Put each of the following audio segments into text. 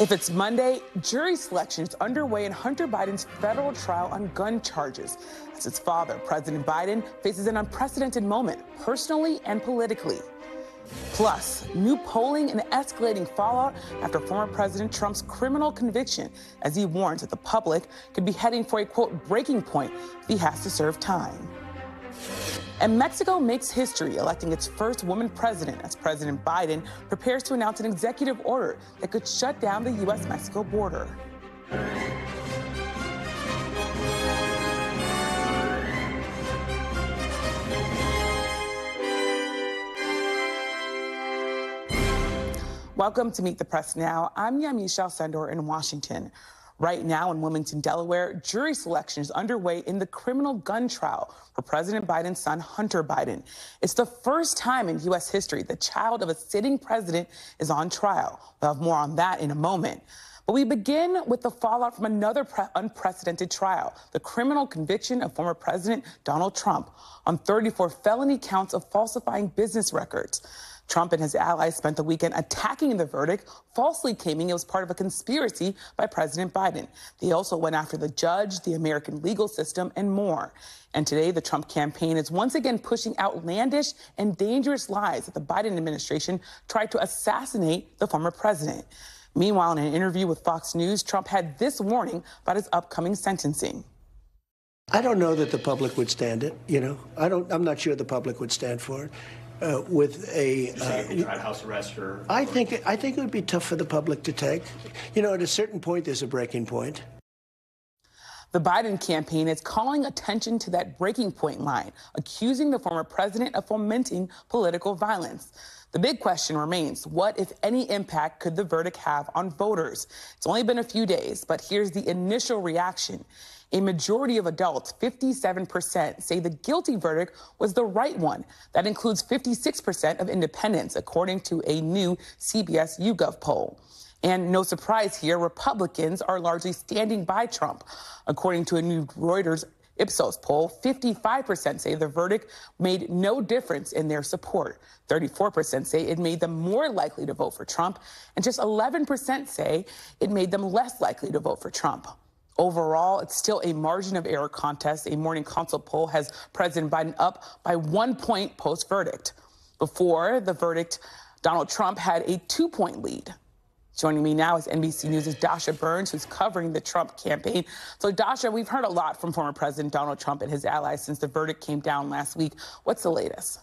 If it's Monday, jury selection is underway in Hunter Biden's federal trial on gun charges, as his father, President Biden, faces an unprecedented moment, personally and politically. Plus, new polling and escalating fallout after former President Trump's criminal conviction, as he warns that the public could be heading for a, quote, breaking point if he has to serve time. And Mexico makes history, electing its first woman president as President Biden prepares to announce an executive order that could shut down the U.S.-Mexico border. Welcome to Meet the Press Now. I'm Yamisha Sandor in Washington. Right now in Wilmington, Delaware, jury selection is underway in the criminal gun trial for President Biden's son, Hunter Biden. It's the first time in U.S. history the child of a sitting president is on trial. We'll have more on that in a moment. But we begin with the fallout from another unprecedented trial, the criminal conviction of former President Donald Trump on 34 felony counts of falsifying business records. Trump and his allies spent the weekend attacking the verdict, falsely claiming it was part of a conspiracy by President Biden. They also went after the judge, the American legal system, and more. And today, the Trump campaign is once again pushing outlandish and dangerous lies that the Biden administration tried to assassinate the former president. Meanwhile, in an interview with Fox News, Trump had this warning about his upcoming sentencing. I don't know that the public would stand it. I'm not sure the public would stand for it. With a house arrest or I think it would be tough for the public to take. At a certain point, there's a breaking point. The Biden campaign is calling attention to that breaking point line, accusing the former president of fomenting political violence. The big question remains, what, if any, impact could the verdict have on voters? It's only been a few days, but here's the initial reaction. A majority of adults, 57%, say the guilty verdict was the right one. That includes 56% of independents, according to a new CBS YouGov poll. And no surprise here, Republicans are largely standing by Trump. According to a new Reuters Ipsos poll, 55% say the verdict made no difference in their support. 34% say it made them more likely to vote for Trump, and just 11% say it made them less likely to vote for Trump. Overall, it's still a margin of error contest. A Morning Consult poll has President Biden up by 1 point post-verdict. Before the verdict, Donald Trump had a 2-point lead. Joining me now is NBC News' Dasha Burns, who's covering the Trump campaign. So, Dasha, we've heard a lot from former President Donald Trump and his allies since the verdict came down last week. What's the latest?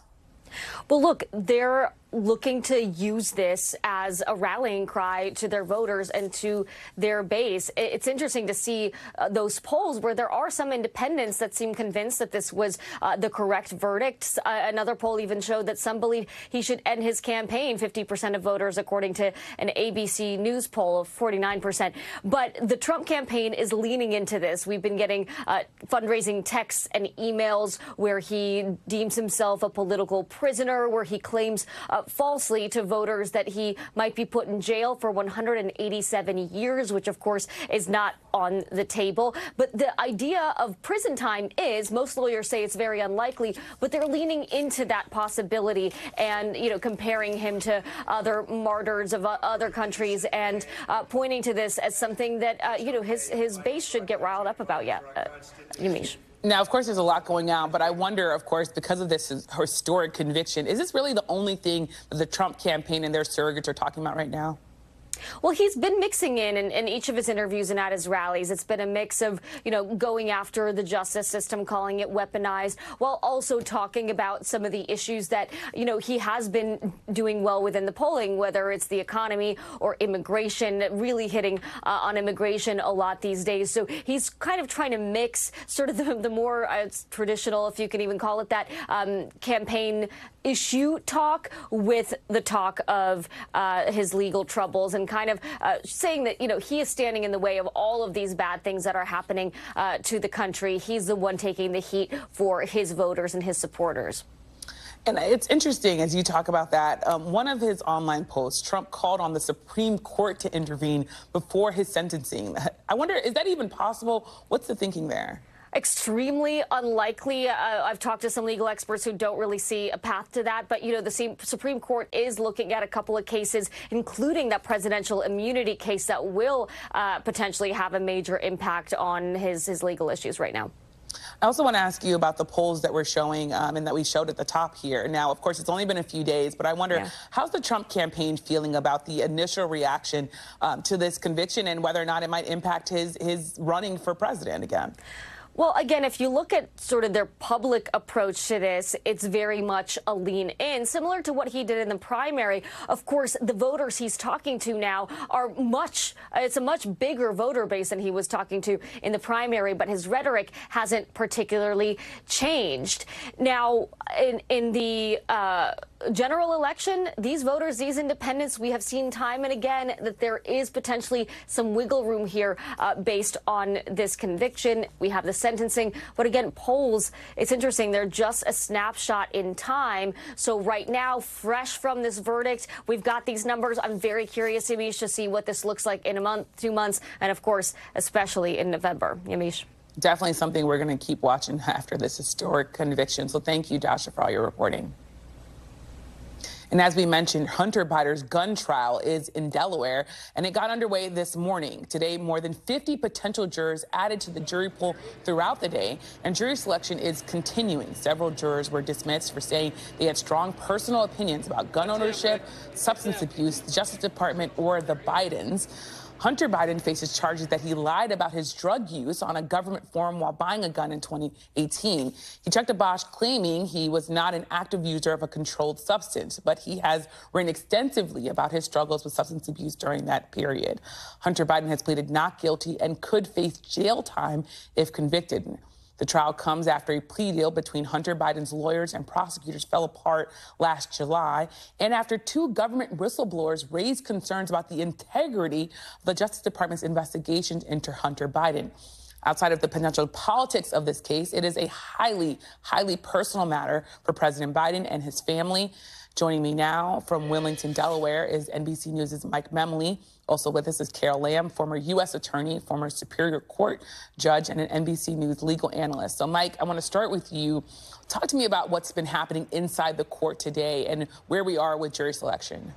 Well, look, they're looking to use this as a rallying cry to their voters and to their base. It's interesting to see those polls where there are some independents that seem convinced that this was the correct verdict. Another poll even showed that some believe he should end his campaign, 50% of voters, according to an ABC News poll of 49%. But the Trump campaign is leaning into this. We've been getting fundraising texts and emails where he deems himself a political prisoner, where he claims falsely to voters that he might be put in jail for 187 years, which, of course, is not on the table. But the idea of prison time is, most lawyers say it's very unlikely, but they're leaning into that possibility and, comparing him to other martyrs of other countries and pointing to this as something that, his base should get riled up about. Yamish. Now, of course, there's a lot going on, but I wonder, of course, because of this historic conviction, is this really the only thing that the Trump campaign and their surrogates are talking about right now? Well, he's been mixing in each of his interviews and at his rallies. It's been a mix of, going after the justice system, calling it weaponized, while also talking about some of the issues that, he has been doing well within the polling, whether it's the economy or immigration, really hitting on immigration a lot these days. So he's kind of trying to mix sort of the more traditional, if you can even call it that, campaign issue talk with the talk of his legal troubles and kind of saying that, he is standing in the way of all of these bad things that are happening to the country. He's the one taking the heat for his voters and his supporters. And it's interesting, as you talk about that, one of his online posts, Trump called on the Supreme Court to intervene before his sentencing. I wonder, is that even possible? What's the thinking there? Extremely unlikely. I've talked to some legal experts who don't really see a path to that. But, you know, the Supreme Court is looking at a couple of cases, including that presidential immunity case that will potentially have a major impact on his legal issues right now. I also want to ask you about the polls that we're showing and that we showed at the top here. Now, of course, it's only been a few days, but I wonder, how's the Trump campaign feeling about the initial reaction to this conviction and whether or not it might impact his running for president again? Well, again, if you look at sort of their public approach to this, it's very much a lean in, similar to what he did in the primary. Of course, the voters he's talking to now are it's a much bigger voter base than he was talking to in the primary, but his rhetoric hasn't particularly changed. Now, in the general election, these voters, these independents, we have seen time and again that there is potentially some wiggle room here based on this conviction. We have the sentencing. But again, polls, it's interesting. They're just a snapshot in time. So right now, fresh from this verdict, we've got these numbers. I'm very curious, Yamiche, to see what this looks like in a month, 2 months, and of course, especially in November. Yamiche. Definitely something we're going to keep watching after this historic conviction. So thank you, Dasha, for all your reporting. And as we mentioned, Hunter Biden's gun trial is in Delaware, and it got underway this morning. Today, more than 50 potential jurors added to the jury pool throughout the day, and jury selection is continuing. Several jurors were dismissed for saying they had strong personal opinions about gun ownership, substance abuse, the Justice Department, or the Bidens. Hunter Biden faces charges that he lied about his drug use on a government form while buying a gun in 2018. He checked a box claiming he was not an active user of a controlled substance, but he has written extensively about his struggles with substance abuse during that period. Hunter Biden has pleaded not guilty and could face jail time if convicted. The trial comes after a plea deal between Hunter Biden's lawyers and prosecutors fell apart last July, and after 2 government whistleblowers raised concerns about the integrity of the Justice Department's investigations into Hunter Biden. Outside of the potential politics of this case, it is a highly, highly personal matter for President Biden and his family. Joining me now from Wilmington, Delaware, is NBC News' Mike Memley. Also with us is Carol Lamb, former U.S. attorney, former Superior Court judge, and an NBC News legal analyst. So, Mike, I want to start with you. Talk to me about what's been happening inside the court today and where we are with jury selection.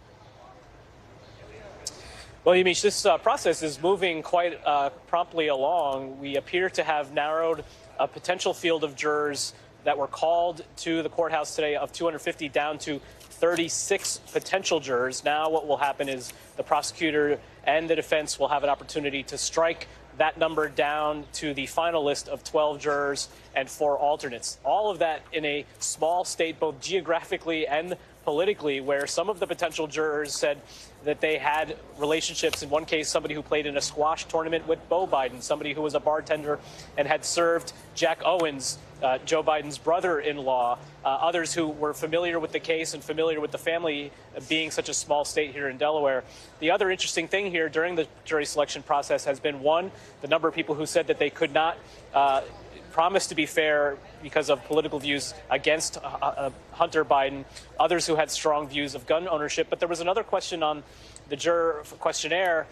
Well, Yamiche, this process is moving quite promptly along. We appear to have narrowed a potential field of jurors that were called to the courthouse today of 250 down to 36 potential jurors. Now what will happen is the prosecutor and the defense will have an opportunity to strike that number down to the final list of 12 jurors and 4 alternates. All of that in a small state, both geographically and politically, where some of the potential jurors said that they had relationships. In one case, somebody who played in a squash tournament with Beau Biden, somebody who was a bartender and had served Jack Owens, Joe Biden's brother-in-law, others who were familiar with the case and familiar with the family being such a small state here in Delaware. The other interesting thing here during the jury selection process has been, one, the number of people who said that they could not promise to be fair because of political views against Hunter Biden, others who had strong views of gun ownership. But there was another question on the juror questionnaire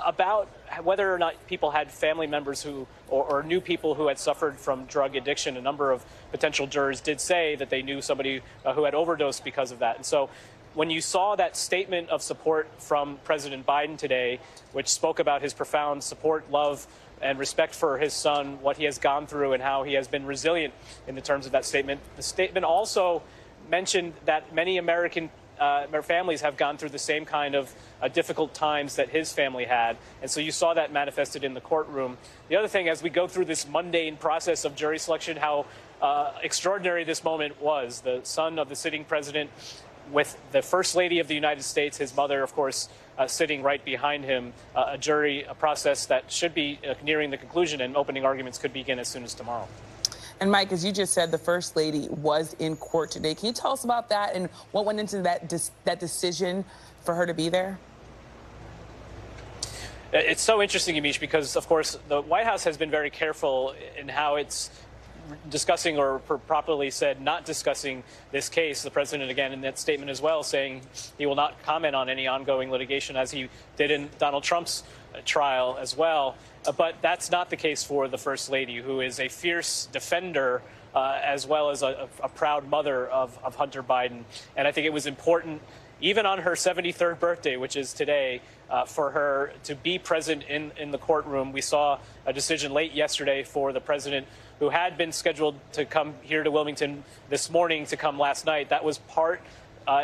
about whether or not people had family members who or knew people who had suffered from drug addiction. A number of potential jurors did say that they knew somebody who had overdosed because of that. And so when you saw that statement of support from President Biden today, which spoke about his profound support, love, and respect for his son, what he has gone through and how he has been resilient in the terms of that statement, the statement also mentioned that many American families have gone through the same kind of difficult times that his family had. And so you saw that manifested in the courtroom. The other thing, as we go through this mundane process of jury selection, how extraordinary this moment was. The son of the sitting president with the First Lady of the United States, his mother, of course, sitting right behind him, a process that should be nearing the conclusion, and opening arguments could begin as soon as tomorrow. And Mike, as you just said, the First Lady was in court today. Can you tell us about that and what went into that decision for her to be there? It's so interesting, Yamiche, because, of course, the White House has been very careful in how it's discussing, or properly said, not discussing this case. The president, again, in that statement as well, saying he will not comment on any ongoing litigation, as he did in Donald Trump's trial as well. But that's not the case for the First Lady, who is a fierce defender as well as a proud mother of Hunter Biden. And I think it was important, even on her 73rd birthday, which is today, for her to be present in the courtroom. We saw a decision late yesterday for the president, who had been scheduled to come here to Wilmington this morning, to come last night. That was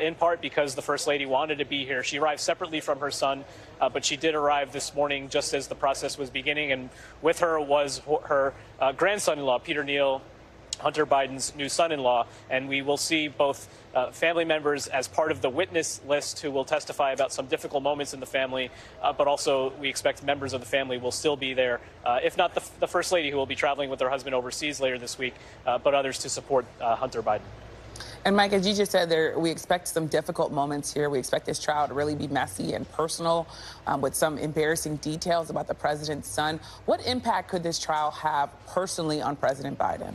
in part because the First Lady wanted to be here. She arrived separately from her son, but she did arrive this morning just as the process was beginning. And with her was her grandson-in-law, Peter Neal, Hunter Biden's new son-in-law, and we will see both family members as part of the witness list who will testify about some difficult moments in the family, but also we expect members of the family will still be there, if not the First Lady, who will be traveling with her husband overseas later this week, but others to support Hunter Biden. And Mike, as you just said, we expect some difficult moments here. We expect this trial to really be messy and personal, with some embarrassing details about the president's son. What impact could this trial have personally on President Biden?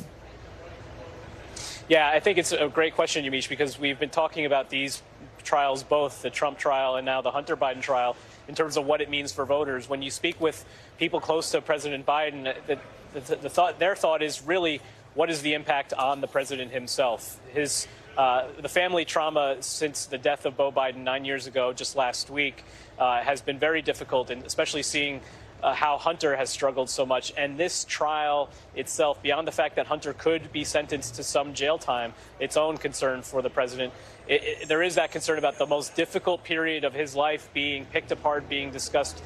Yeah, I think it's a great question, Yamiche, because we've been talking about these trials, both the Trump trial and now the Hunter Biden trial, in terms of what it means for voters. When you speak with people close to President Biden, their thought is really, what is the impact on the president himself? The family trauma since the death of Beau Biden 9 years ago, just last week, has been very difficult, and especially seeing how Hunter has struggled so much. And this trial itself, beyond the fact that Hunter could be sentenced to some jail time, its own concern for the president, there is that concern about the most difficult period of his life being picked apart, being discussed,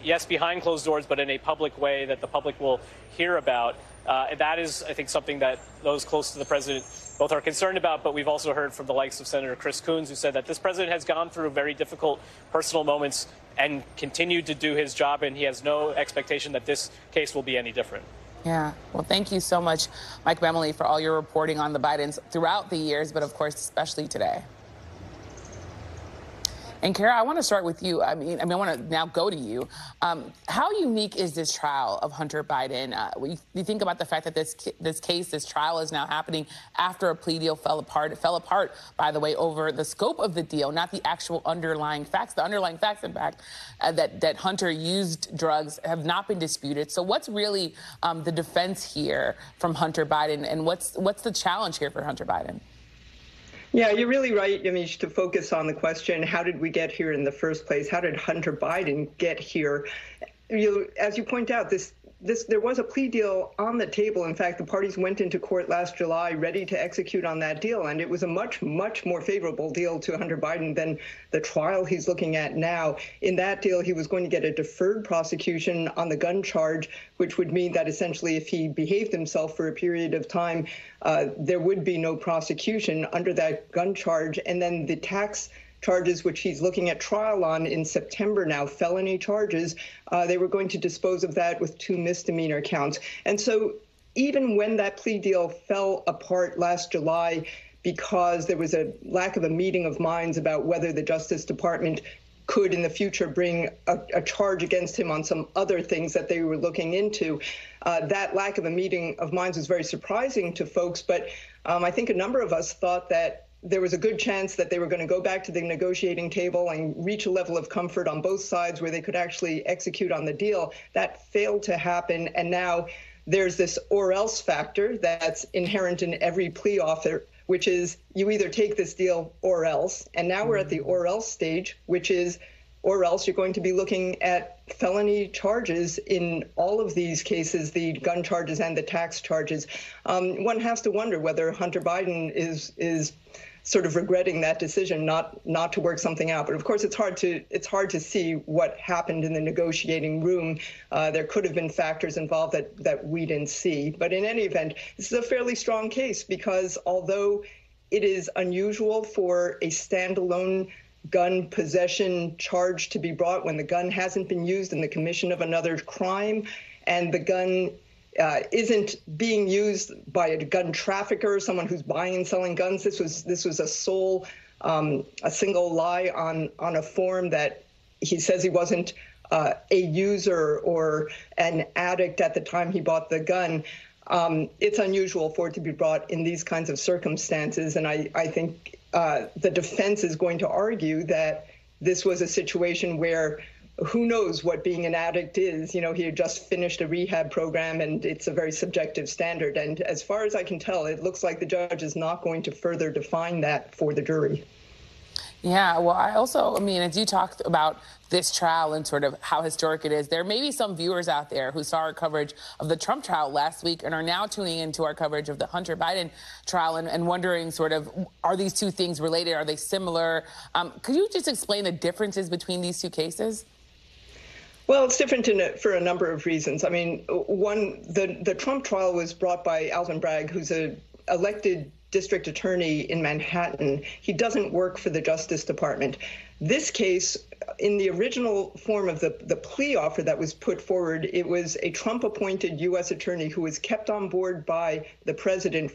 yes, behind closed doors, but in a public way that the public will hear about. That is, I think, something that those close to the president both are concerned about, but we've also heard from the likes of Senator Chris Coons, who said that this president has gone through very difficult personal moments and continued to do his job, and he has no expectation that this case will be any different. Yeah. Well, thank you so much, Mike Bemley, for all your reporting on the Bidens throughout the years, but of course, especially today. And Kara, I want to start with you. I want to now go to you. How unique is this trial of Hunter Biden? You think about the fact that this trial is now happening after a plea deal fell apart. It fell apart, by the way, over the scope of the deal, not the actual underlying facts. The underlying facts, in fact, that Hunter used drugs have not been disputed. So what's really the defense here from Hunter Biden, and what's the challenge here for Hunter Biden? Yeah, you're really right, Yamiche, to focus on the question, how did we get here in the first place? How did Hunter Biden get here? As you point out, there was a plea deal on the table. In fact, the parties went into court last July ready to execute on that deal, and it was a much, much more favorable deal to Hunter Biden than the trial he's looking at now. In that deal, he was going to get a deferred prosecution on the gun charge, which would mean that essentially if he behaved himself for a period of time, there would be no prosecution under that gun charge. And then the tax charges, which he's looking at trial on in September now, felony charges, they were going to dispose of that with 2 misdemeanor counts. And so even when that plea deal fell apart last July, because there was a lack of a meeting of minds about whether the Justice Department could in the future bring a charge against him on some other things that they were looking into, that lack of a meeting of minds was very surprising to folks. But I think a number of us thought that there was a good chance that they were going to go back to the negotiating table and reach a level of comfort on both sides where they could actually execute on the deal. That failed to happen. And now there's this or else factor that's inherent in every plea offer, which is you either take this deal or else. And now we're at the or else stage, which is or else you're going to be looking at felony charges in all of these cases, the gun charges and the tax charges. One has to wonder whether Hunter Biden is sort of regretting that decision not to work something out. But of course, it's hard to see what happened in the negotiating room. There could have been factors involved that we didn't see. But in any event, this is a fairly strong case because although it is unusual for a standalone gun possession charge to be brought when the gun hasn't been used in the commission of another crime, and the gun isn't being used by a gun trafficker, someone who's buying and selling guns. This was a single lie on a form that he says he wasn't a user or an addict at the time he bought the gun. it's unusual for it to be brought in these kinds of circumstances. And I think the defense is going to argue that this was a situation where who knows what being an addict is. You know, he had just finished a rehab program, and it's a very subjective standard. And as far as I can tell, it looks like the judge is not going to further define that for the jury. Yeah, well, I mean, as you talked about this trial and sort of how historic it is, there may be some viewers out there who saw our coverage of the Trump trial last week and are now tuning into our coverage of the Hunter Biden trial and wondering sort of, are these two things related? Are they similar? Could you just explain the differences between these two cases? Well, it's different for a number of reasons. I mean, one, the Trump trial was brought by Alvin Bragg, who's an elected district attorney in Manhattan. He doesn't work for the Justice Department. This case, in the original form of the plea offer that was put forward, it was a Trump-appointed U.S. attorney who was kept on board by the president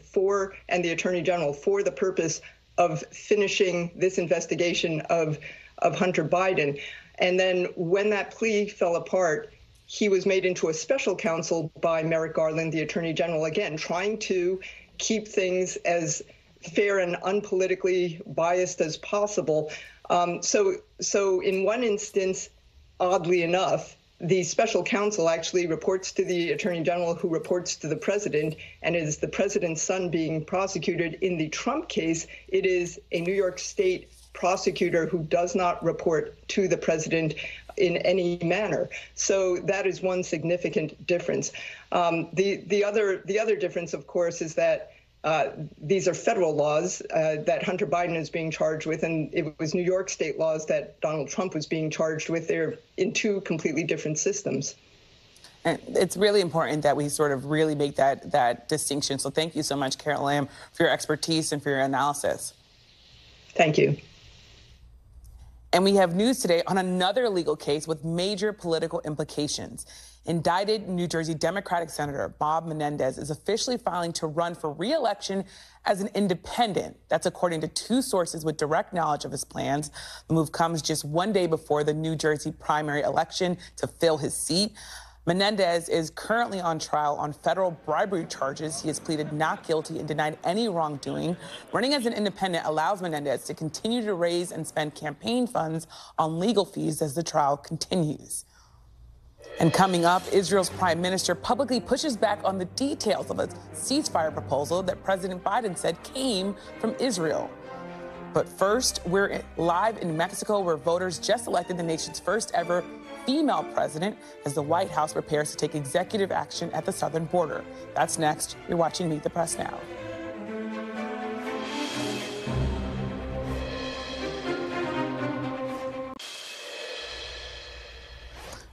and the attorney general for the purpose of finishing this investigation of Hunter Biden. And then when that plea fell apart, he was made into a special counsel by Merrick Garland, the attorney general, again, trying to keep things as fair and unpolitically biased as possible. So in one instance, oddly enough, the special counsel actually reports to the attorney general, who reports to the president, and it is the president's son being prosecuted. In the Trump case, it is a New York State prosecutor who does not report to the president in any manner. So that is one significant difference. The other difference, of course, is that these are federal laws that Hunter Biden is being charged with, and it was New York state laws that Donald Trump was being charged with. They're in two completely different systems. And it's really important that we sort of really make that distinction. So thank you so much, Carol Lamb, for your expertise and for your analysis. Thank you. And we have news today on another legal case with major political implications. Indicted New Jersey Democratic Senator Bob Menendez is officially filing to run for re-election as an independent. That's according to two sources with direct knowledge of his plans. The move comes just one day before the New Jersey primary election to fill his seat. Menendez is currently on trial on federal bribery charges. He has pleaded not guilty and denied any wrongdoing. Running as an independent allows Menendez to continue to raise and spend campaign funds on legal fees as the trial continues. And coming up, Israel's prime minister publicly pushes back on the details of a ceasefire proposal that President Biden said came from Israel. But first, we're live in Mexico, where voters just elected the nation's first ever female president as the White House prepares to take executive action at the southern border. That's next. You're watching Meet the Press Now.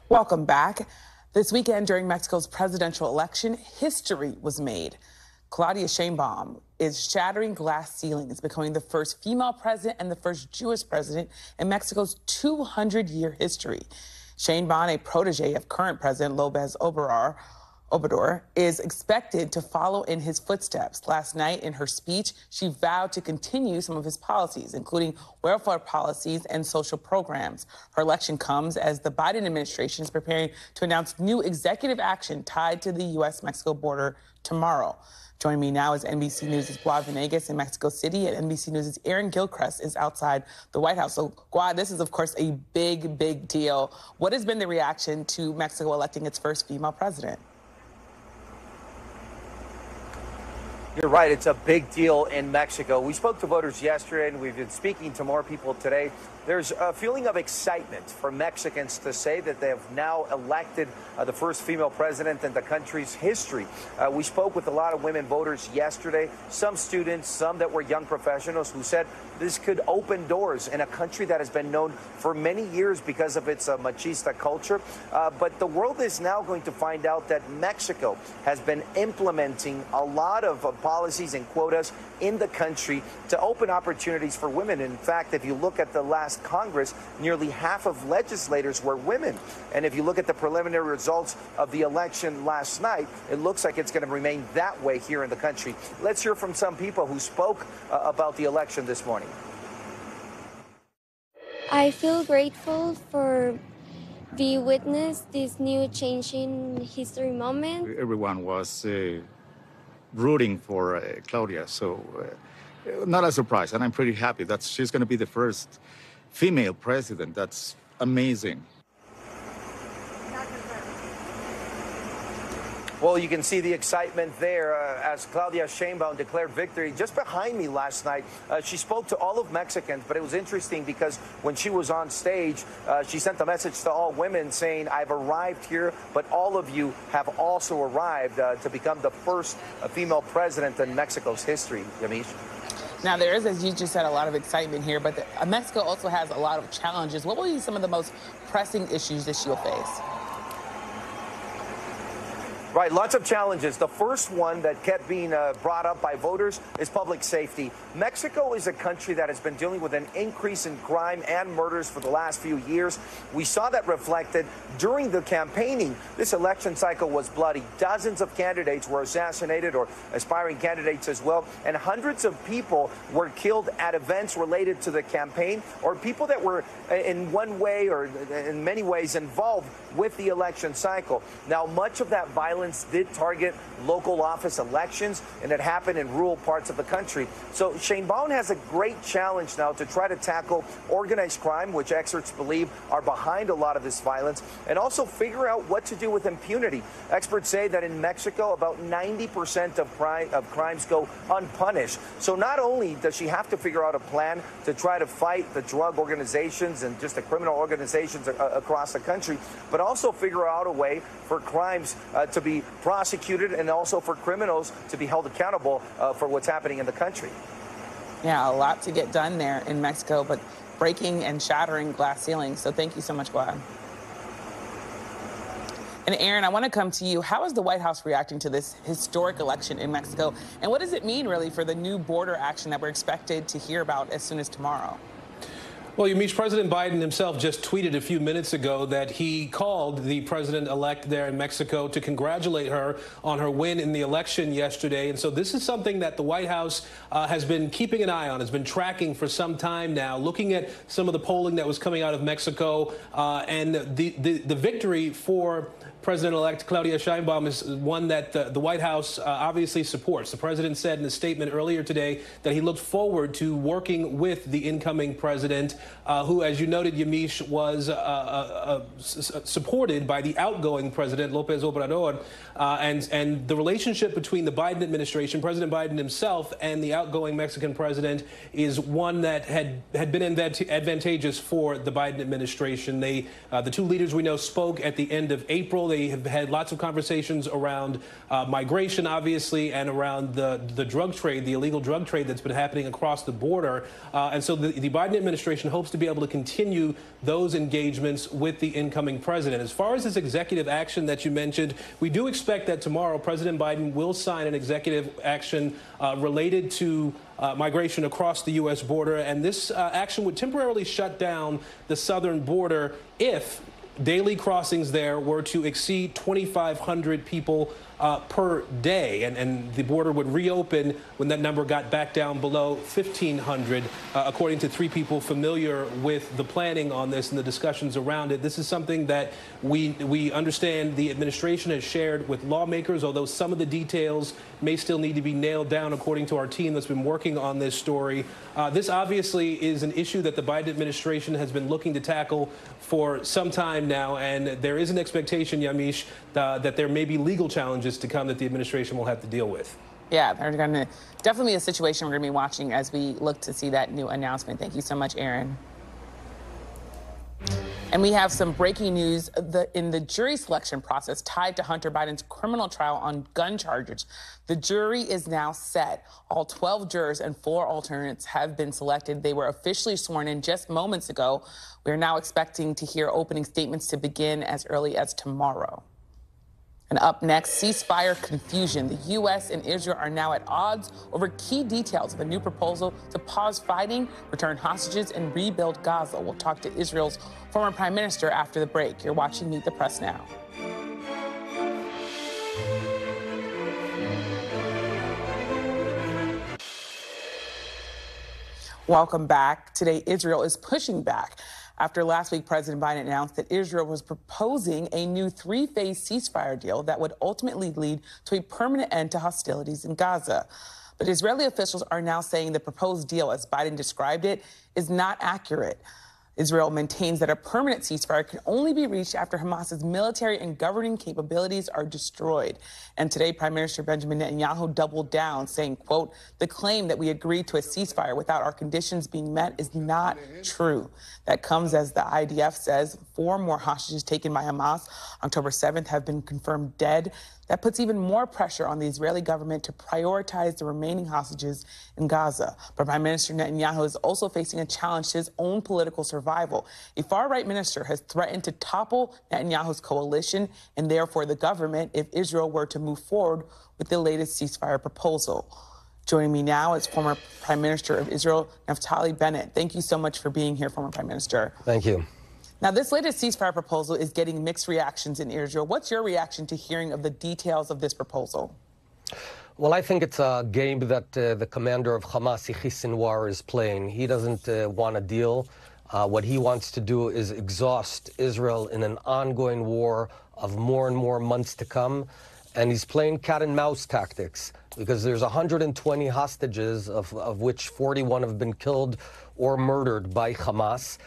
Welcome back. This weekend during Mexico's presidential election, history was made. Claudia Sheinbaum is shattering glass ceilings, becoming the first female president and the first Jewish president in Mexico's 200-year history. Sheinbaum, a protege of current President López Obrador, is expected to follow in his footsteps. Last night, in her speech, she vowed to continue some of his policies, including welfare policies and social programs. Her election comes as the Biden administration is preparing to announce new executive action tied to the U.S.-Mexico border tomorrow. Joining me now is NBC News' Guad Venegas in Mexico City, and NBC News' Aaron Gilchrist is outside the White House. So, Guad, this is, of course, a big, big deal. What has been the reaction to Mexico electing its first female president? You're right. It's a big deal in Mexico. We spoke to voters yesterday, and we've been speaking to more people today. There's a feeling of excitement for Mexicans to say that they have now elected the first female president in the country's history. We spoke with a lot of women voters yesterday, some students, some that were young professionals who said this could open doors in a country that has been known for many years because of its machista culture. But the world is now going to find out that Mexico has been implementing a lot of policies and quotas in the country to open opportunities for women. In fact, if you look at the last Congress, nearly half of legislators were women. And if you look at the preliminary results of the election last night, it looks like it's going to remain that way here in the country. Let's hear from some people who spoke about the election this morning. I feel grateful for the witness this new change in history moment. Everyone was rooting for Claudia. So not a surprise, and I'm pretty happy that she's going to be the first female president. That's amazing. Well, you can see the excitement there as Claudia Sheinbaum declared victory. Just behind me last night, she spoke to all of Mexicans, but it was interesting because when she was on stage, she sent a message to all women saying, I've arrived here, but all of you have also arrived to become the first female president in Mexico's history, Yamiche. Now, there is, as you just said, a lot of excitement here, but Mexico also has a lot of challenges. What will be some of the most pressing issues that she'll face? Right, lots of challenges. The first one that kept being brought up by voters is public safety. Mexico is a country that has been dealing with an increase in crime and murders for the last few years. We saw that reflected during the campaigning. This election cycle was bloody. Dozens of candidates were assassinated, or aspiring candidates as well, and hundreds of people were killed at events related to the campaign, or people that were in one way or in many ways involved with the election cycle. Now, much of that violence did target local office elections, and it happened in rural parts of the country. So Sheinbaum has a great challenge now to try to tackle organized crime, which experts believe are behind a lot of this violence, and also figure out what to do with impunity. Experts say that in Mexico, about 90% of crimes go unpunished. So not only does she have to figure out a plan to try to fight the drug organizations and just the criminal organizations across the country, but also figure out a way for crimes to be prosecuted and also for criminals to be held accountable for what's happening in the country. Yeah, a lot to get done there in Mexico, but breaking and shattering glass ceilings. So thank you so much, Glad. And Aaron, I want to come to you. How is the White House reacting to this historic election in Mexico? And what does it mean, really, for the new border action that we're expected to hear about as soon as tomorrow? Well, Yamiche, President Biden himself just tweeted a few minutes ago that he called the president-elect there in Mexico to congratulate her on her win in the election yesterday. And so this is something that the White House has been keeping an eye on, has been tracking for some time now, looking at some of the polling that was coming out of Mexico. And the victory for President-elect Claudia Sheinbaum is one that the White House obviously supports. The president said in a statement earlier today that he looked forward to working with the incoming president, who, as you noted, Yamiche, was supported by the outgoing president, López Obrador. And the relationship between the Biden administration, President Biden himself, and the outgoing Mexican president is one that had been advantageous for the Biden administration. The two leaders we know spoke at the end of April. They have had lots of conversations around migration, obviously, and around the drug trade, the illegal drug trade that's been happening across the border. And so the Biden administration hopes to be able to continue those engagements with the incoming president. As far as this executive action that you mentioned, we do expect that tomorrow President Biden will sign an executive action related to migration across the U.S. border. And this action would temporarily shut down the southern border if daily crossings there were to exceed 2,500 people per day, and the border would reopen when that number got back down below 1,500, according to three people familiar with the planning on this and the discussions around it. This is something that we understand the administration has shared with lawmakers, although some of the details may still need to be nailed down, according to our team that's been working on this story. This obviously is an issue that the Biden administration has been looking to tackle for some time now, and there is an expectation, Yamiche, that there may be legal challenges to come that the administration will have to deal with. Yeah, there's going to definitely be a situation we're going to be watching as we look to see that new announcement. Thank you so much, Aaron. And we have some breaking news in the jury selection process tied to Hunter Biden's criminal trial on gun charges. The jury is now set. All 12 jurors and 4 alternates have been selected. They were officially sworn in just moments ago. We're now expecting to hear opening statements to begin as early as tomorrow. And up next, ceasefire confusion. The U.S. and Israel are now at odds over key details of a new proposal to pause fighting, return hostages, and rebuild Gaza. We'll talk to Israel's former prime minister after the break. You're watching Meet the Press now. Welcome back. Today, Israel is pushing back after last week President Biden announced that Israel was proposing a new three-phase ceasefire deal that would ultimately lead to a permanent end to hostilities in Gaza. But Israeli officials are now saying the proposed deal, as Biden described it, is not accurate. Israel maintains that a permanent ceasefire can only be reached after Hamas's military and governing capabilities are destroyed. And today, Prime Minister Benjamin Netanyahu doubled down, saying, quote, the claim that we agreed to a ceasefire without our conditions being met is not true. That comes as the IDF says 4 more hostages taken by Hamas October 7th have been confirmed dead. That puts even more pressure on the Israeli government to prioritize the remaining hostages in Gaza. But Prime Minister Netanyahu is also facing a challenge to his own political survival. A far-right minister has threatened to topple Netanyahu's coalition and therefore the government if Israel were to move forward with the latest ceasefire proposal. Joining me now is former Prime Minister of Israel, Naftali Bennett. Thank you so much for being here, former Prime Minister. Thank you. Now, this latest ceasefire proposal is getting mixed reactions in Israel. What's your reaction to hearing of the details of this proposal? Well, I think it's a game that the commander of Hamas, Yahya Sinwar, is playing. He doesn't want a deal. What he wants to do is exhaust Israel in an ongoing war of more and more months to come. And he's playing cat and mouse tactics because there's 120 hostages, of which 41 have been killed or murdered by Hamas.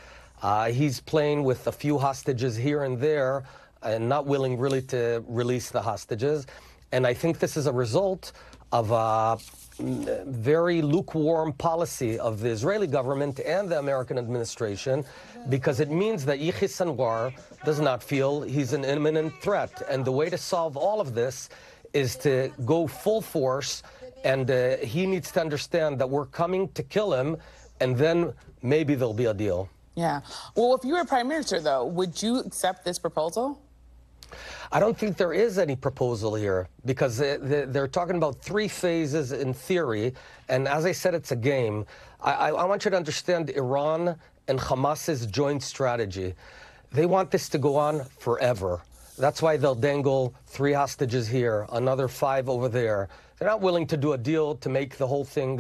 He's playing with a few hostages here and there and not willing really to release the hostages. And I think this is a result of a very lukewarm policy of the Israeli government and the American administration, because it means that Yahya Sinwar does not feel he's an imminent threat. And the way to solve all of this is to go full force, and he needs to understand that we're coming to kill him, and then maybe there'll be a deal. Yeah. Well, if you were Prime Minister, though, would you accept this proposal? I don't think there is any proposal here because they're talking about 3 phases in theory. And as I said, it's a game. I want you to understand Iran and Hamas's joint strategy. They want this to go on forever. That's why they'll dangle 3 hostages here, another 5 over there. They're not willing to do a deal to make the whole thing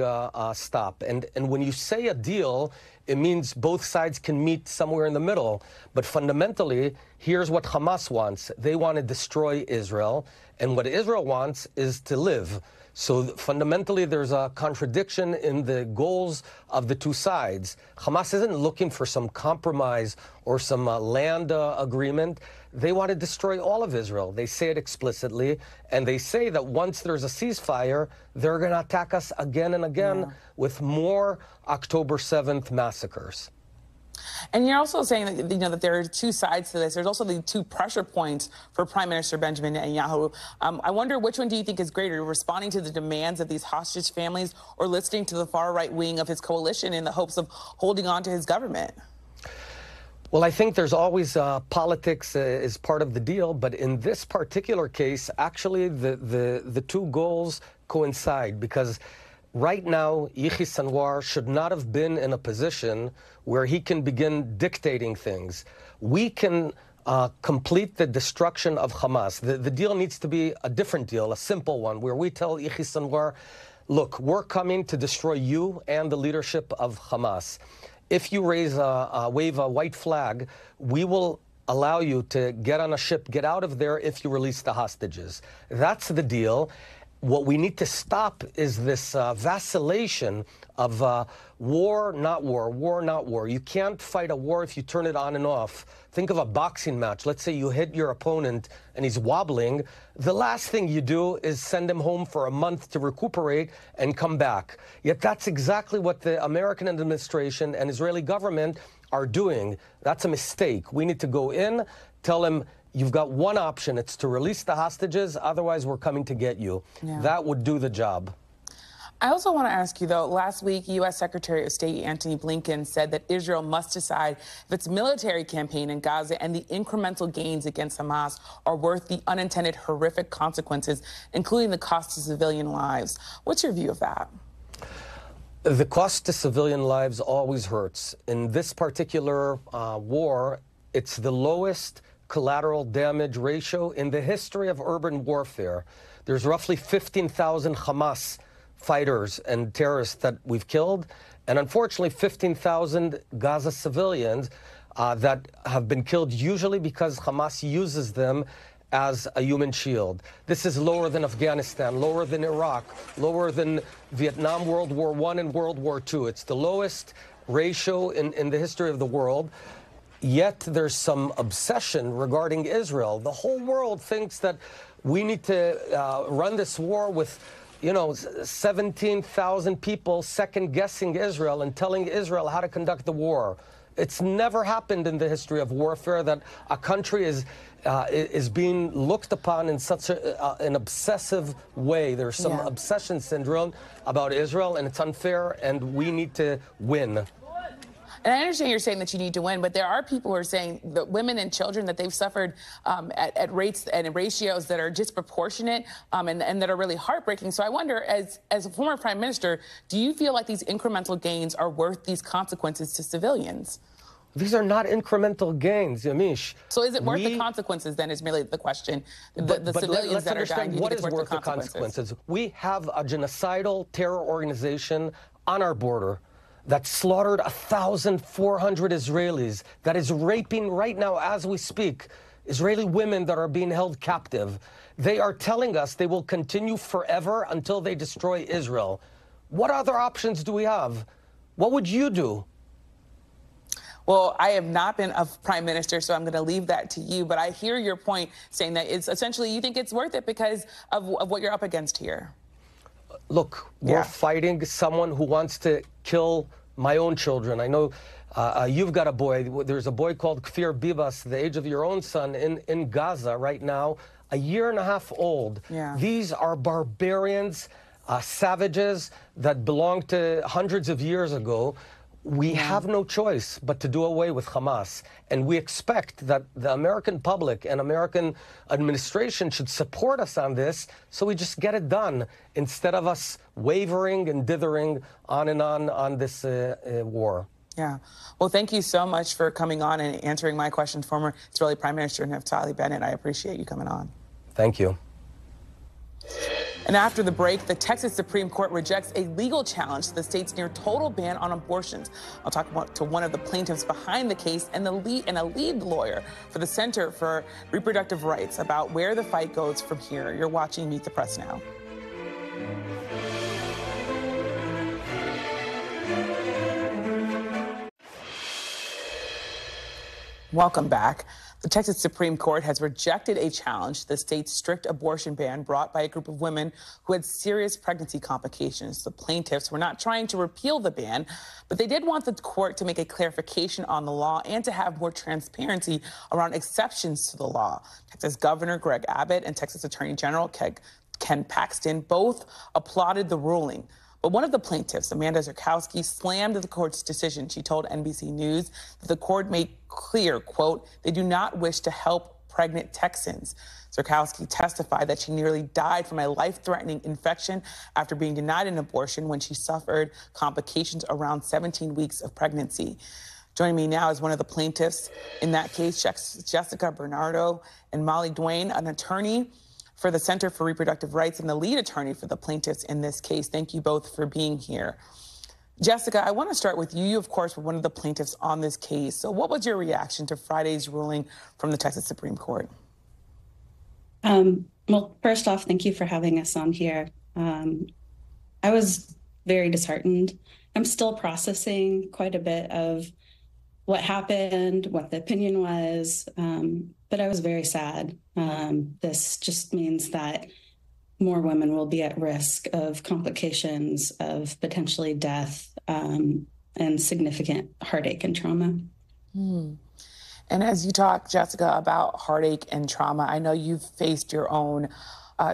stop. And when you say a deal, it means both sides can meet somewhere in the middle. But fundamentally, here's what Hamas wants. They want to destroy Israel. And what Israel wants is to live. So fundamentally, there's a contradiction in the goals of the 2 sides. Hamas isn't looking for some compromise or some land agreement. They want to destroy all of Israel. They say it explicitly. And they say that once there's a ceasefire, they're going to attack us again and again with more October 7th massacres. And you're also saying that, that there are 2 sides to this. There's also the 2 pressure points for Prime Minister Benjamin Netanyahu. I wonder, which one do you think is greater, responding to the demands of these hostage families or listening to the far-right wing of his coalition in the hopes of holding on to his government? Well, I think there's always politics is part of the deal. But in this particular case, actually, the 2 goals coincide, because right now, Yahya Sinwar should not have been in a position where he can begin dictating things. We can complete the destruction of Hamas. The deal needs to be a different deal, a simple one, where we tell Yahya Sinwar, look, we're coming to destroy you and the leadership of Hamas. If you wave a white flag, we will allow you to get on a ship, get out of there if you release the hostages. That's the deal. What we need to stop is this vacillation of war, not war, war, not war. You can't fight a war if you turn it on and off. Think of a boxing match. Let's say you hit your opponent and he's wobbling. The last thing you do is send him home for a month to recuperate and come back. Yet that's exactly what the American administration and Israeli government are doing. That's a mistake. We need to go in, tell him, you've got one option. It's to release the hostages. Otherwise, we're coming to get you. Yeah. That would do the job. I also want to ask you, though, last week, U.S. Secretary of State Antony Blinken said that Israel must decide if its military campaign in Gaza and the incremental gains against Hamas are worth the unintended horrific consequences, including the cost to civilian lives. What's your view of that? The cost to civilian lives always hurts. In this particular war, it's the lowest collateral damage ratio in the history of urban warfare. There's roughly 15,000 Hamas fighters and terrorists that we've killed, and unfortunately 15,000 Gaza civilians. that have been killed, usually because Hamas uses them as a human shield. This is lower than Afghanistan, lower than Iraq, lower than Vietnam, World War I and World War II. It's the lowest ratio in the history of the world. Yet there's some obsession regarding Israel. The whole world thinks that we need to run this war with, 17,000 people second-guessing Israel and telling Israel how to conduct the war. It's never happened in the history of warfare that a country is being looked upon in such an obsessive way. There's some obsession syndrome about Israel, and it's unfair, and we need to win. And I understand you're saying that you need to win, but there are people who are saying that women and children, that they've suffered at rates and ratios that are disproportionate and that are really heartbreaking. So I wonder, as a former prime minister, do you feel like these incremental gains are worth these consequences to civilians? These are not incremental gains, Yamish. So is it worth the consequences, then, is merely the question? The civilians that are dying, what is worth the consequences? We have a genocidal terror organization on our border that slaughtered 1,400 Israelis, that is raping right now as we speak Israeli women that are being held captive. They are telling us they will continue forever until they destroy Israel. What other options do we have? What would you do? Well, I have not been a prime minister, so I'm going to leave that to you. But I hear your point, saying that it's essentially you think it's worth it because of what you're up against here. Look, we're fighting someone who wants to kill my own children. I know you've got a boy. There's a boy called Kfir Bibas, the age of your own son, in Gaza right now, a year and a half old. These are barbarians, savages that belonged to hundreds of years ago. We have no choice but to do away with Hamas. And we expect that the American public and American administration should support us on this, so we just get it done instead of us wavering and dithering on and on this war. Yeah. Well, thank you so much for coming on and answering my questions, former Israeli Prime Minister Naftali Bennett. I appreciate you coming on. Thank you. And after the break, the Texas Supreme Court rejects a legal challenge to the state's near total ban on abortions. I'll talk to one of the plaintiffs behind the case and a lead lawyer for the Center for Reproductive Rights about where the fight goes from here. You're watching Meet the Press now. Welcome back. The Texas Supreme Court has rejected a challenge to the state's strict abortion ban brought by a group of women who had serious pregnancy complications. The plaintiffs were not trying to repeal the ban, but they did want the court to make a clarification on the law and to have more transparency around exceptions to the law. Texas Governor Greg Abbott and Texas Attorney General Ken Paxton both applauded the ruling. But one of the plaintiffs, Amanda Zurkowski, slammed the court's decision. She told NBC News that the court made clear, quote, they do not wish to help pregnant Texans. Zurkowski testified that she nearly died from a life-threatening infection after being denied an abortion when she suffered complications around 17 weeks of pregnancy. Joining me now is one of the plaintiffs in that case, Jessica Bernardo and Molly Duane, an attorney for the Center for Reproductive Rights and the lead attorney for the plaintiffs in this case. Thank you both for being here. Jessica, I want to start with you. You, of course, were one of the plaintiffs on this case. So what was your reaction to Friday's ruling from the Texas Supreme Court? Well, first off, thank you for having us on here. I was very disheartened. I'm still processing quite a bit of what happened, what the opinion was, but I was very sad. This just means that more women will be at risk of complications, of potentially death, and significant heartache and trauma. And as you talk, Jessica, about heartache and trauma, I know you've faced your own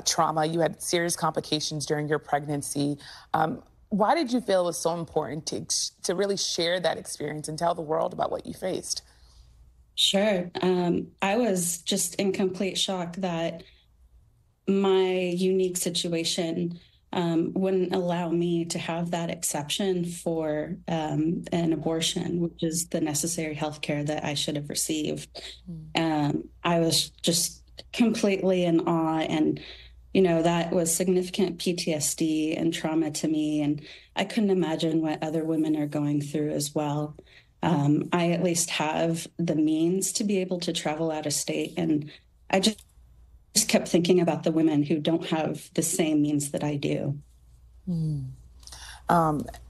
trauma. You had serious complications during your pregnancy. Why did you feel it was so important to really share that experience and tell the world about what you faced? Sure. I was just in complete shock that my unique situation wouldn't allow me to have that exception for an abortion, which is the necessary health care that I should have received. I was just completely in awe, and that was significant PTSD and trauma to me, and I couldn't imagine what other women are going through as well. I at least have the means to be able to travel out of state. And I just kept thinking about the women who don't have the same means that I do.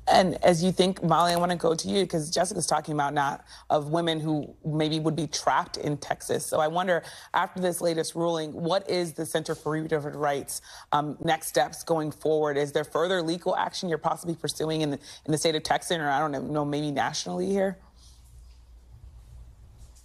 And as you think, Molly, I want to go to you because Jessica's talking about not of women who maybe would be trapped in Texas. So I wonder, after this latest ruling, what is the Center for Reproductive Rights next steps going forward? Is there further legal action you're possibly pursuing in the state of Texas, or I don't know, maybe nationally here?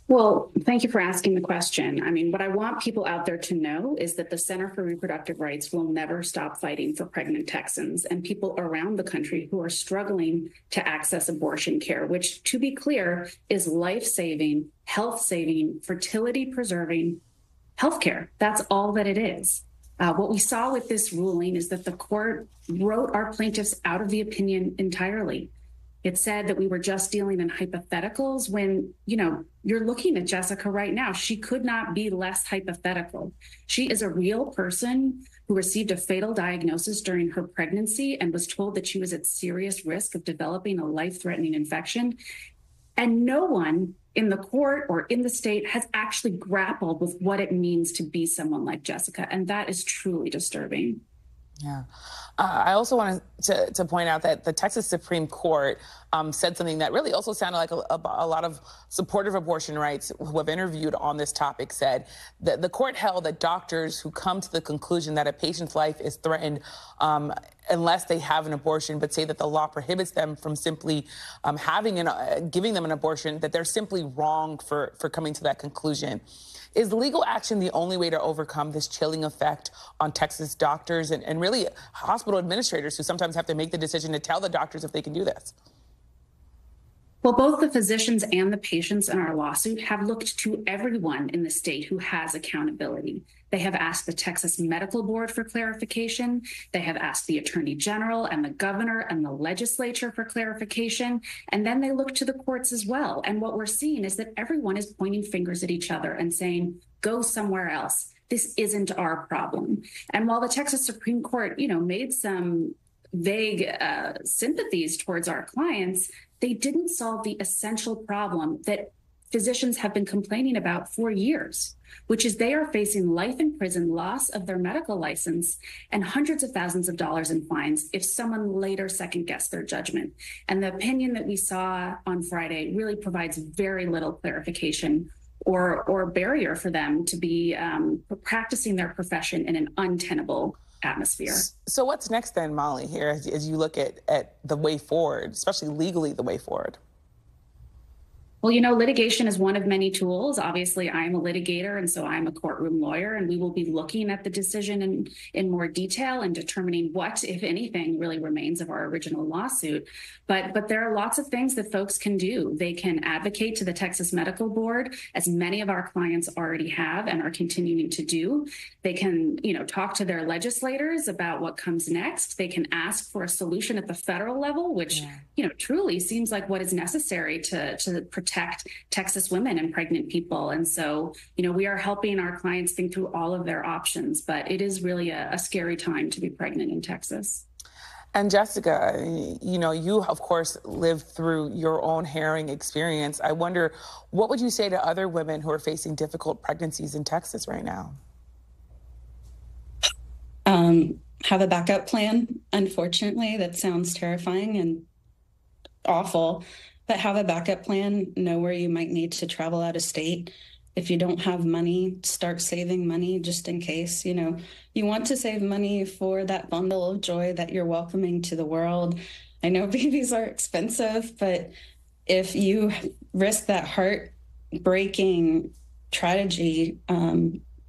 Well, thank you for asking the question. I mean, what I want people out there to know is that the Center for Reproductive Rights will never stop fighting for pregnant Texans and people around the country who are struggling to access abortion care, which, to be clear, is life-saving, health-saving, fertility-preserving healthcare. That's all that it is. What we saw with this ruling is that the court wrote our plaintiffs out of the opinion entirely. It said that we were just dealing in hypotheticals when, you know, you're looking at Jessica right now. She could not be less hypothetical. She is a real person who received a fatal diagnosis during her pregnancy and was told that she was at serious risk of developing a life-threatening infection. And no one in the court or in the state has actually grappled with what it means to be someone like Jessica. And that is truly disturbing. Yeah. I also wanted to point out that the Texas Supreme Court said something that really also sounded like a lot of supportive abortion rights who have interviewed on this topic said that the court held that doctors who come to the conclusion that a patient's life is threatened unless they have an abortion, but say that the law prohibits them from simply giving them an abortion, that they're simply wrong for coming to that conclusion. Is legal action the only way to overcome this chilling effect on Texas doctors and really hospital administrators who sometimes have to make the decision to tell the doctors if they can do this? Well, both the physicians and the patients in our lawsuit have looked to everyone in the state who has accountability. They have asked the Texas Medical Board for clarification. They have asked the Attorney General and the governor and the legislature for clarification. And then they look to the courts as well. And what we're seeing is that everyone is pointing fingers at each other and saying, go somewhere else. This isn't our problem. And while the Texas Supreme Court, made some vague sympathies towards our clients, they didn't solve the essential problem that physicians have been complaining about for years, which is they are facing life in prison, loss of their medical license, and hundreds of thousands of dollars in fines if someone later second-guessed their judgment. And the opinion that we saw on Friday really provides very little clarification or barrier for them to be practicing their profession in an untenable atmosphere. So what's next then, Molly, here, as you look at the way forward, especially legally the way forward? Well, litigation is one of many tools. Obviously, I'm a litigator, and so I'm a courtroom lawyer, and we will be looking at the decision in more detail and determining what, if anything, really remains of our original lawsuit. But there are lots of things that folks can do. They can advocate to the Texas Medical Board, as many of our clients already have and are continuing to do. They can, talk to their legislators about what comes next. They can ask for a solution at the federal level, which, truly seems like what is necessary to protect Texas women and pregnant people. And so, we are helping our clients think through all of their options, but it is really a scary time to be pregnant in Texas. And Jessica, you, of course, lived through your own harrowing experience. I wonder, what would you say to other women who are facing difficult pregnancies in Texas right now? Have a backup plan. Unfortunately, that sounds terrifying and awful. But have a backup plan, know where you might need to travel out of state. If you don't have money, start saving money just in case. You want to save money for that bundle of joy that you're welcoming to the world. I know babies are expensive, but if you risk that heartbreaking tragedy,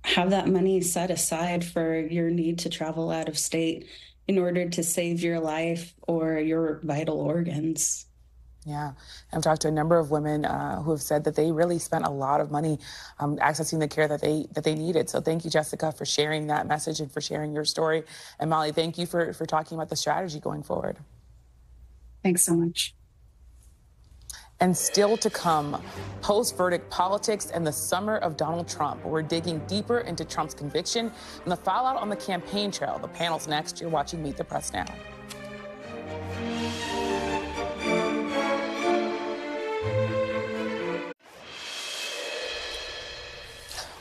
have that money set aside for your need to travel out of state in order to save your life or your vital organs. Yeah, I've talked to a number of women who have said that they really spent a lot of money accessing the care that they needed. So thank you, Jessica, for sharing that message and for sharing your story. And Molly, thank you for talking about the strategy going forward. Thanks so much. And still to come, post-verdict politics and the summer of Donald Trump. We're digging deeper into Trump's conviction and the fallout on the campaign trail. The panel's next. You're watching Meet the Press Now.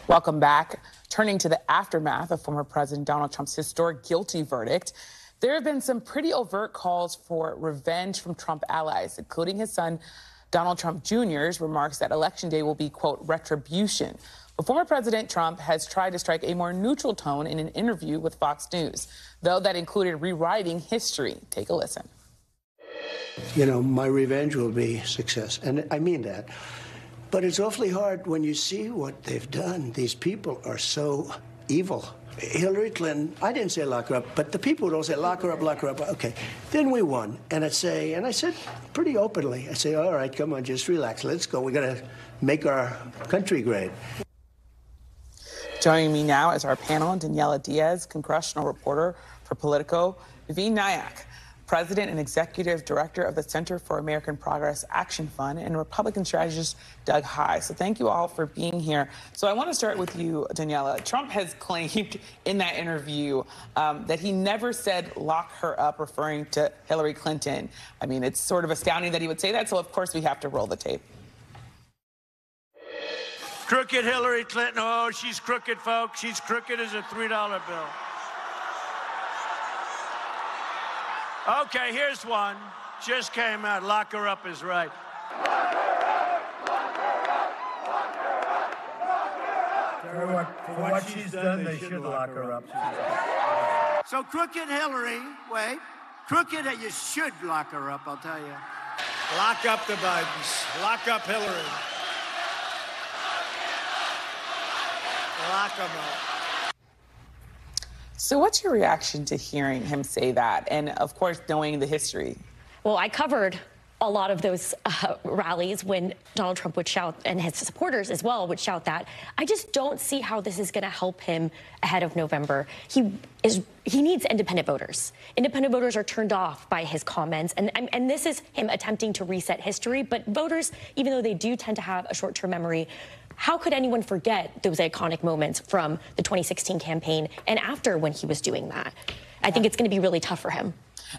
Welcome back. Turning to the aftermath of former President Donald Trump's historic guilty verdict, there have been some pretty overt calls for revenge from Trump allies, including his son, Donald Trump Jr.'s remarks that Election Day will be, quote, retribution. But former President Trump has tried to strike a more neutral tone in an interview with Fox News, though that included rewriting history. Take a listen. You know, my revenge will be success, and I mean that. But it's awfully hard when you see what they've done. These people are so evil. Hillary Clinton, I didn't say lock her up, but the people would all say lock her up, lock her up. Okay, then we won. And I said pretty openly, I say, all right, come on, just relax. Let's go. We got to make our country great. Joining me now is our panel, Daniela Diaz, congressional reporter for Politico, Naveen Nayak, President and Executive Director of the Center for American Progress Action Fund, and Republican strategist Doug Heye. So thank you all for being here. So I want to start with you, Daniela. Trump has claimed in that interview that he never said lock her up, referring to Hillary Clinton. I mean, it's sort of astounding that he would say that, so of course we have to roll the tape. Crooked Hillary Clinton. Oh, she's crooked, folks. She's crooked as a $3 bill. Okay, here's one. Just came out. Lock her up is right. For what she's done, they should lock her up. So crooked Hillary, wait. Crooked, you should lock her up, I'll tell you. Lock up the Bidens. Lock up Hillary. Lock them up. So what's your reaction to hearing him say that? And of course, knowing the history. Well, I covered a lot of those rallies when Donald Trump would shout, and his supporters as well would shout that. I just don't see how this is going to help him ahead of November. He needs independent voters. Independent voters are turned off by his comments, and this is him attempting to reset history. But voters, even though they do tend to have a short-term memory, how could anyone forget those iconic moments from the 2016 campaign and after when he was doing that? I think it's going to be really tough for him.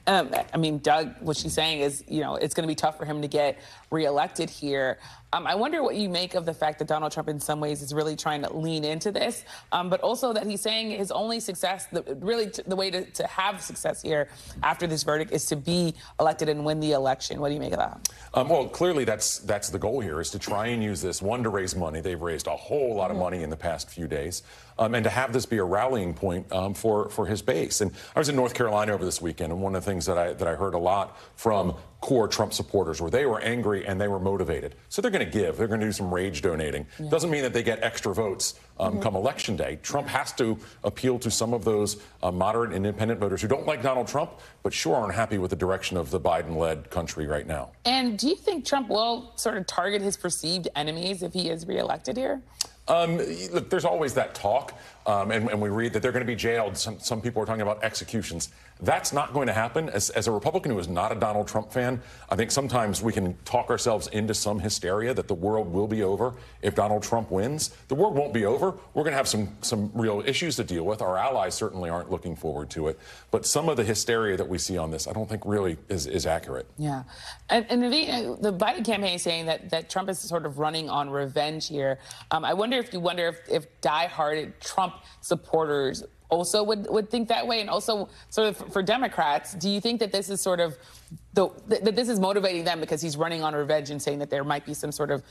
I mean, Doug, what she's saying is, you know, it's going to be tough for him to get reelected here. I wonder what you make of the fact that Donald Trump in some ways is really trying to lean into this, but also that he's saying his only success, the way to have success here after this verdict is to be elected and win the election. What do you make of that? Well, clearly that's the goal here, is to try and use this, one, to raise money. They've raised a whole lot of money in the past few days, and to have this be a rallying point for his base. And I was in North Carolina over this weekend, and one of the things that I heard a lot from core Trump supporters were they were angry and they were motivated. So they're going to give. They're going to do some rage donating. Yeah. Doesn't mean that they get extra votes come Election Day. Trump has to appeal to some of those moderate and independent voters who don't like Donald Trump, but sure aren't happy with the direction of the Biden-led country right now. And do you think Trump will sort of target his perceived enemies if he is reelected here? Look, there's always that talk, and we read that they're going to be jailed. Some people are talking about executions. That's not going to happen. As a Republican who is not a Donald Trump fan, I think sometimes we can talk ourselves into some hysteria that the world will be over if Donald Trump wins. The world won't be over. We're going to have some real issues to deal with. Our allies certainly aren't looking forward to it. But some of the hysteria that we see on this, I don't think really is accurate. Yeah. And the Biden campaign is saying that Trump is sort of running on revenge here. I wonder if diehard Trump supporters also would think that way, and also sort of for Democrats, do you think that this is sort of that this is motivating them because he's running on revenge and saying that there might be some sort of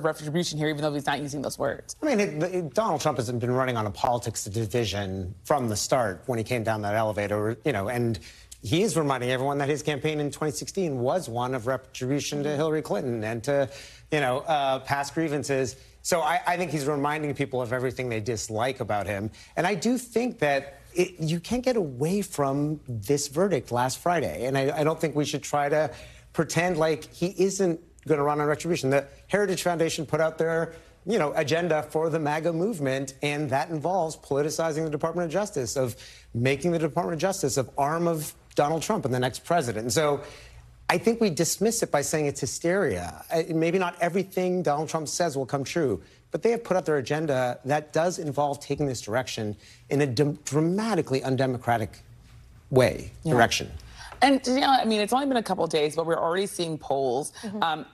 retribution here, even though he's not using those words? I mean, Donald Trump has been running on a politics of division from the start when he came down that elevator, you know, and he is reminding everyone that his campaign in 2016 was one of retribution to Hillary Clinton and to, you know, past grievances. So I think he's reminding people of everything they dislike about him. And I do think that you can't get away from this verdict last Friday. And I don't think we should try to pretend like he isn't going to run on retribution. The Heritage Foundation put out their, you know, agenda for the MAGA movement, and that involves politicizing the Department of Justice, of making the Department of Justice an arm of Donald Trump and the next president. And so I think we dismiss it by saying it's hysteria. Maybe not everything Donald Trump says will come true, but they have put out their agenda that does involve taking this direction in a dramatically undemocratic direction. And, you know, I mean, it's only been a couple of days, but we're already seeing polls.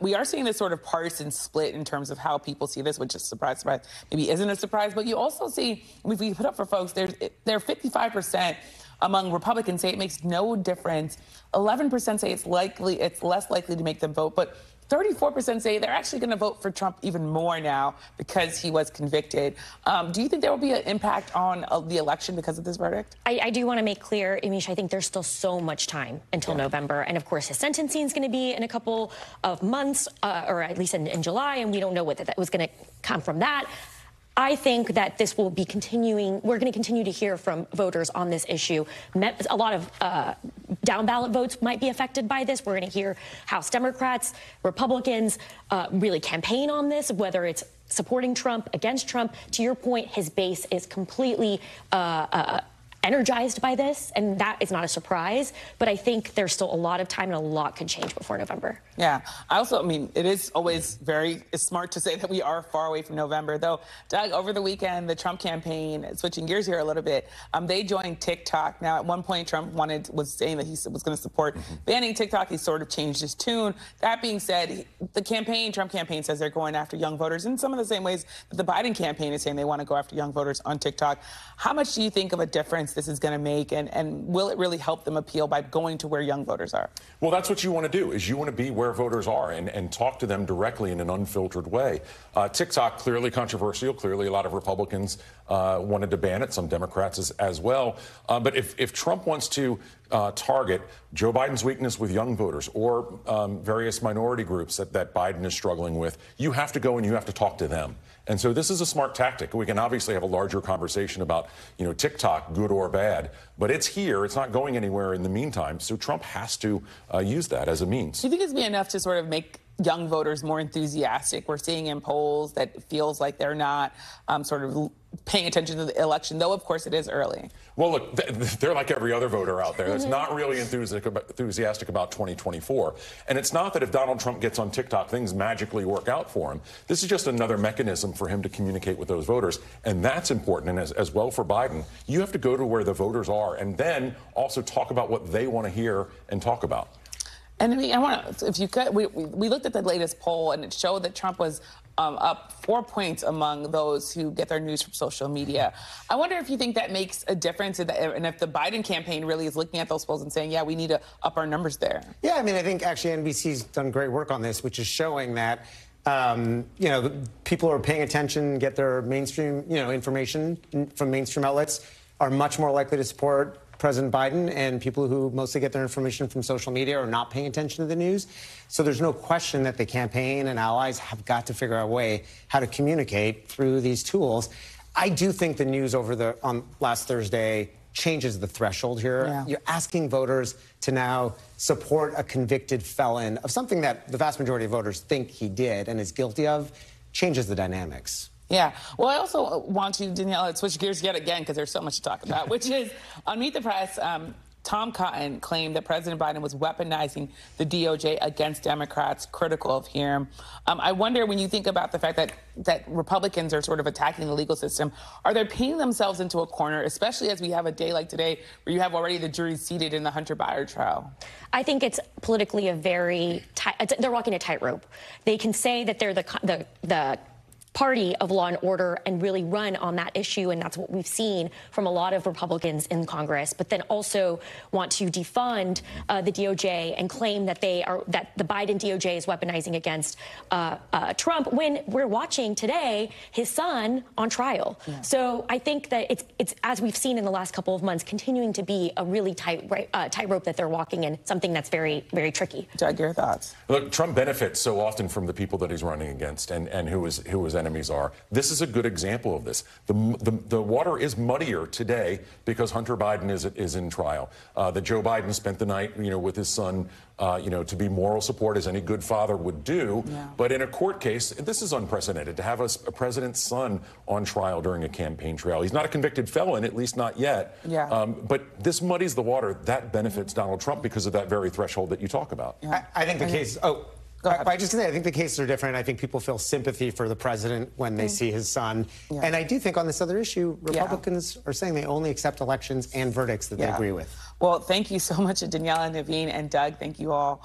We are seeing this sort of partisan split in terms of how people see this, which is surprise, maybe isn't a surprise. But you also see, if we put up for folks, there are 55% among Republicans say it makes no difference. 11% say it's less likely to make them vote. But 34% say they're actually going to vote for Trump even more now because he was convicted. Do you think there will be an impact on the election because of this verdict? I do want to make clear, Amish, I think there's still so much time until November. And of course, his sentencing is going to be in a couple of months, or at least in July, and we don't know what that was going to come from that. I think that this will be continuing. We're going to continue to hear from voters on this issue. A lot of down ballot votes might be affected by this. We're going to hear House Democrats, Republicans really campaign on this, whether it's supporting Trump, against Trump. To your point, his base is completely energized by this, and that is not a surprise. But I think there's still a lot of time and a lot could change before November. Yeah. I mean, it is always it's smart to say that we are far away from November, though. Doug, over the weekend, the Trump campaign, switching gears here a little bit, they joined TikTok. Now, at one point, Trump was saying that he was going to support banning TikTok. He sort of changed his tune. That being said, the Trump campaign says they're going after young voters in some of the same ways that the Biden campaign is saying they want to go after young voters on TikTok. How much do you think of a difference this is going to make, and will it really help them appeal by going to where young voters are? Well, that's what you want to do, is you want to be where voters are and talk to them directly in an unfiltered way. TikTok, clearly controversial. Clearly, a lot of Republicans wanted to ban it, some Democrats as well. But if Trump wants to target Joe Biden's weakness with young voters or various minority groups that Biden is struggling with, you have to go and you have to talk to them. And so this is a smart tactic. We can obviously have a larger conversation about, TikTok, good or bad, but it's here. It's not going anywhere in the meantime. So Trump has to use that as a means. Do you think it's be enough to sort of make young voters more enthusiastic? We're seeing in polls that it feels like they're not sort of paying attention to the election, though, of course, it is early. Well, look, they're like every other voter out there that's not really enthusiastic about 2024. And it's not that if Donald Trump gets on TikTok, things magically work out for him. This is just another mechanism for him to communicate with those voters. And that's important. And as well for Biden, you have to go to where the voters are and then also talk about what they want to hear and talk about. And I mean, I want to, if you could, we looked at the latest poll, and it showed that Trump was up 4 points among those who get their news from social media. I wonder if you think that makes a difference, and if the Biden campaign really is looking at those polls and saying, yeah, we need to up our numbers there. Yeah, I mean, I think actually NBC's done great work on this, which is showing that, people are paying attention, get their mainstream, information from mainstream outlets, are much more likely to support President Biden, and people who mostly get their information from social media are not paying attention to the news. So there's no question that the campaign and allies have got to figure out a way how to communicate through these tools. I do think the news on last Thursday changes the threshold here. Yeah. You're asking voters to now support a convicted felon of something that the vast majority of voters think he did and is guilty of, changes the dynamics. Yeah. Well, I also want to, Danielle, switch gears yet again because there's so much to talk about, which is on Meet the Press, Tom Cotton claimed that President Biden was weaponizing the DOJ against Democrats critical of him. I wonder, when you think about the fact that Republicans are sort of attacking the legal system, are they painting themselves into a corner, especially as we have a day like today where you have already the jury seated in the Hunter Biden trial? I think it's politically they're walking a tightrope. They can say that they're the party of law and order and really run on that issue, and that's what we've seen from a lot of Republicans in Congress, but then also want to defund the DOJ and claim that the Biden DOJ is weaponizing against Trump, when we're watching today his son on trial. Yeah. So I think that it's as we've seen in the last couple of months, continuing to be a really tightrope that they're walking in, something that's very, very tricky. Doug, your thoughts? Look, Trump benefits so often from the people that he's running against and who his enemies are. This is a good example of this. The water is muddier today because Hunter Biden is in trial. That Joe Biden spent the night, with his son, to be moral support as any good father would do. Yeah. But in a court case, this is unprecedented to have a president's son on trial during a campaign trail. He's not a convicted felon, at least not yet. Yeah. But this muddies the water. That benefits Donald Trump because of that very threshold that you talk about. Yeah. I think the case. Oh. Go ahead. I just say I think the cases are different. I think people feel sympathy for the president when they see his son. Yeah. And I do think on this other issue, Republicans are saying they only accept elections and verdicts that they agree with. Well, thank you so much, Daniela, Naveen, and Doug. Thank you all.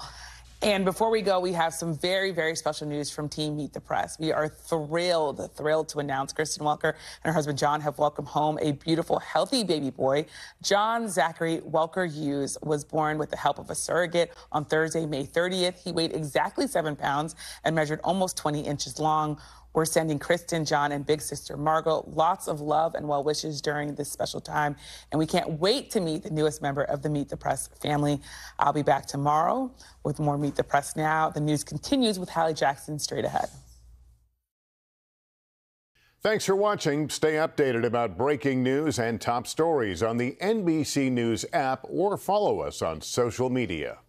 And before we go, we have some very, very special news from Team Meet the Press. We are thrilled to announce Kristen Welker and her husband John have welcomed home a beautiful, healthy baby boy. John Zachary Welker Hughes was born with the help of a surrogate on Thursday, May 30th. He weighed exactly 7 pounds and measured almost 20 inches long. We're sending Kristen, John, and big sister Margot lots of love and well wishes during this special time. And we can't wait to meet the newest member of the Meet the Press family. I'll be back tomorrow with more Meet the Press Now. The news continues with Hallie Jackson straight ahead. Thanks for watching. Stay updated about breaking news and top stories on the NBC News app or follow us on social media.